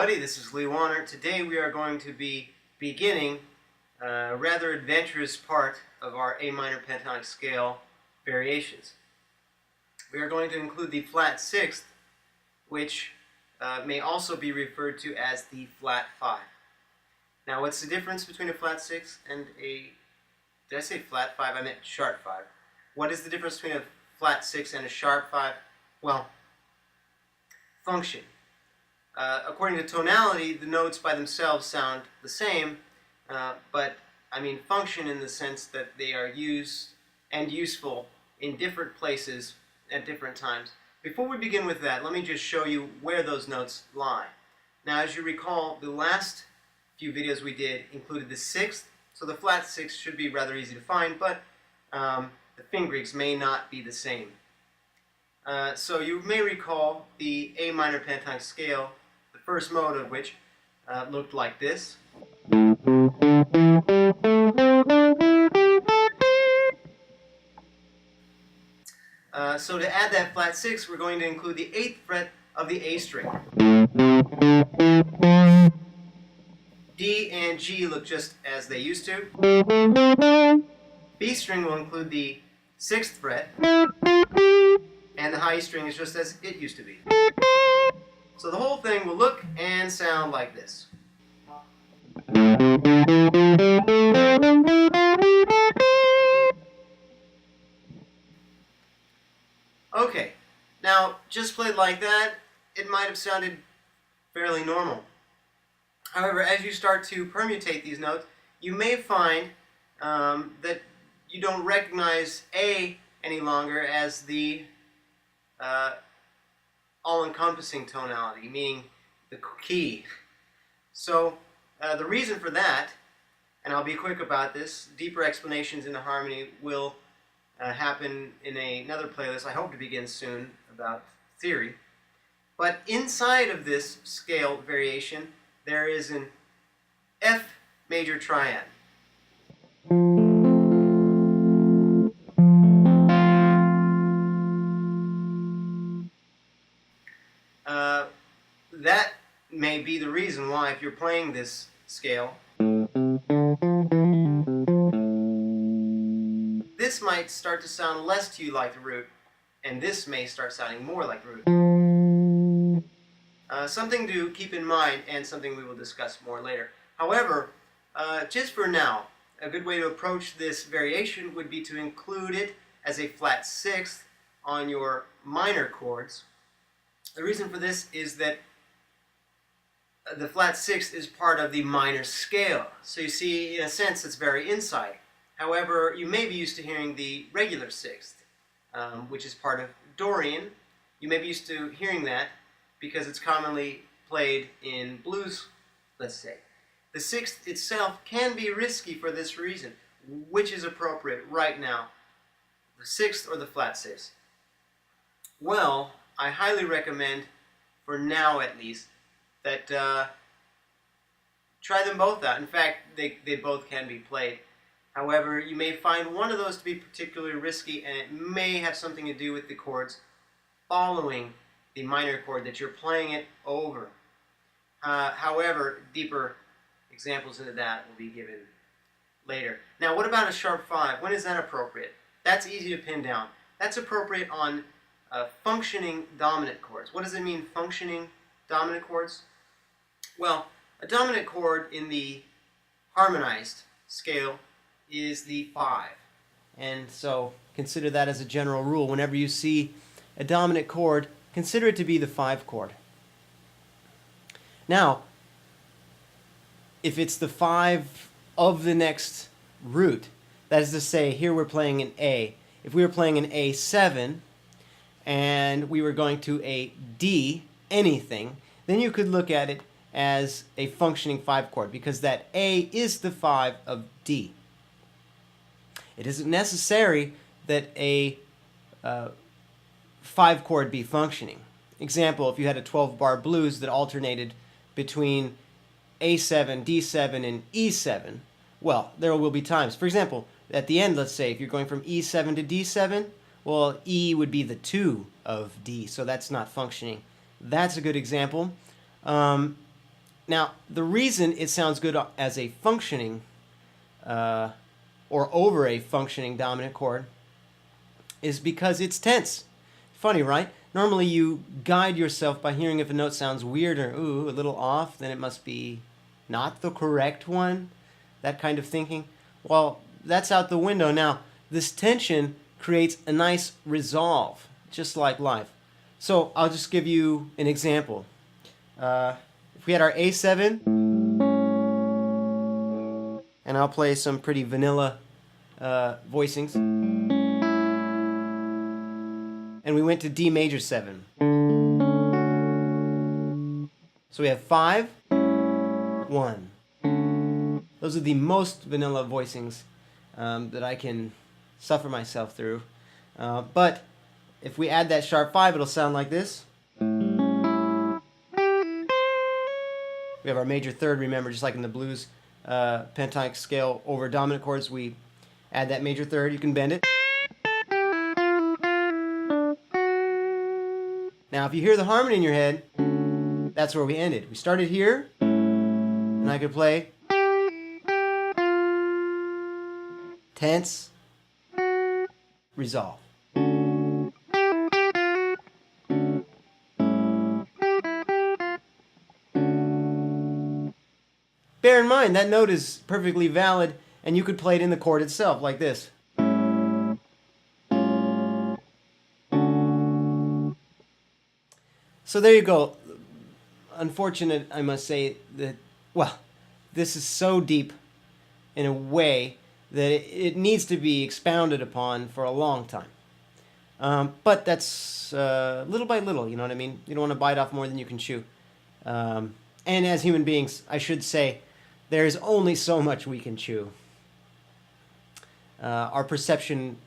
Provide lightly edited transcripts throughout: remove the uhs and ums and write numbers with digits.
everybody, this is Lee Warner. Today we are going to be beginning a rather adventurous part of our A minor pentatonic scale variations. We are going to include the flat sixth, which may also be referred to as the flat 5. Now, what's the difference between a flat 6 and a, did I say flat 5? I meant sharp 5. What is the difference between a flat 6 and a sharp 5? Well, function. According to tonality, the notes by themselves sound the same, but I mean function in the sense that they are used and useful in different places at different times. Before we begin with that, let me just show you where those notes lie. Now, as you recall, the last few videos we did included the sixth, so the flat 6 should be rather easy to find, but the fingerings may not be the same. So you may recall the A minor pentatonic scale, the first mode of which looked like this. So to add that flat 6, we're going to include the 8th fret of the A string. D and G look just as they used to. B string will include the 6th fret, and the high E string is just as it used to be. So the whole thing will look and sound like this. Okay, now just played like that, it might have sounded fairly normal. However, as you start to permutate these notes, you may find that you don't recognize A any longer as the all-encompassing tonality, meaning the key. So the reason for that, and I'll be quick about this, deeper explanations into harmony will happen in another playlist I hope to begin soon about theory. But inside of this scale variation, there is an F major triad. That may be the reason why, if you're playing this scale, this might start to sound less to you like the root, and this may start sounding more like the root. Something to keep in mind, and something we will discuss more later. However, just for now, a good way to approach this variation would be to include it as a flat 6th on your minor chords. The reason for this is that the flat 6th is part of the minor scale. So you see, in a sense, it's very inside. However, you may be used to hearing the regular 6th, which is part of Dorian. You may be used to hearing that because it's commonly played in blues, let's say. The 6th itself can be risky for this reason. Which is appropriate right now, the 6th or the flat 6th? Well, I highly recommend, for now at least, that try them both out. In fact, they both can be played. However, you may find one of those to be particularly risky, and it may have something to do with the chords following the minor chord that you're playing it over. However, deeper examples into that will be given later. Now, what about a sharp 5? When is that appropriate? That's easy to pin down. That's appropriate on functioning dominant chords. What does it mean, functioning dominant chords? Well, a dominant chord in the harmonized scale is the 5. And so consider that as a general rule. Whenever you see a dominant chord, consider it to be the 5 chord. Now, if it's the 5 of the next root, that is to say, here we're playing an A. If we were playing an A7 and we were going to a D, anything, then you could look at it as a functioning 5 chord because that A is the 5 of D. It isn't necessary that a 5 chord be functioning. Example, if you had a 12-bar blues that alternated between A7, D7, and E7, well, there will be times. For example, at the end, let's say, if you're going from E7 to D7, well, E would be the 2 of D, so that's not functioning. That's a good example. Now, the reason it sounds good as a functioning or over a functioning dominant chord is because it's tense. Funny, right? Normally you guide yourself by hearing if a note sounds weird or ooh, a little off, then it must be not the correct one, that kind of thinking. Well, that's out the window now. This tension creates a nice resolve, just like life. So I'll just give you an example. If we had our A7, and I'll play some pretty vanilla voicings, and we went to D major 7. So we have 5, 1. Those are the most vanilla voicings that I can suffer myself through. But if we add that sharp 5, it'll sound like this. We have our major third, remember, just like in the blues pentatonic scale over dominant chords, we add that major third. You can bend it. Now, if you hear the harmony in your head, that's where we ended. We started here, and I could play tense, resolve. Bear in mind, that note is perfectly valid, and you could play it in the chord itself, like this. So there you go. Unfortunate, I must say, that, well, this is so deep in a way that it needs to be expounded upon for a long time. But that's little by little, you know what I mean? You don't want to bite off more than you can chew. And as human beings, I should say, there's only so much we can chew. Our perception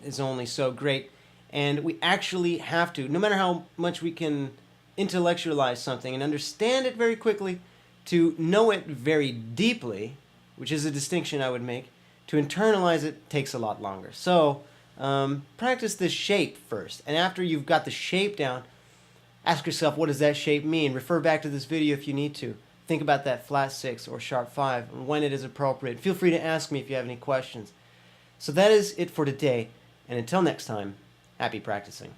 is only so great, and we actually have to, no matter how much we can intellectualize something and understand it very quickly, to know it very deeply, which is a distinction I would make, to internalize it takes a lot longer. So practice this shape first, and after you've got the shape down, ask yourself, what does that shape mean? Refer back to this video if you need to. Think about that flat 6 or sharp 5 and when it is appropriate. Feel free to ask me if you have any questions. So that is it for today, and until next time, happy practicing.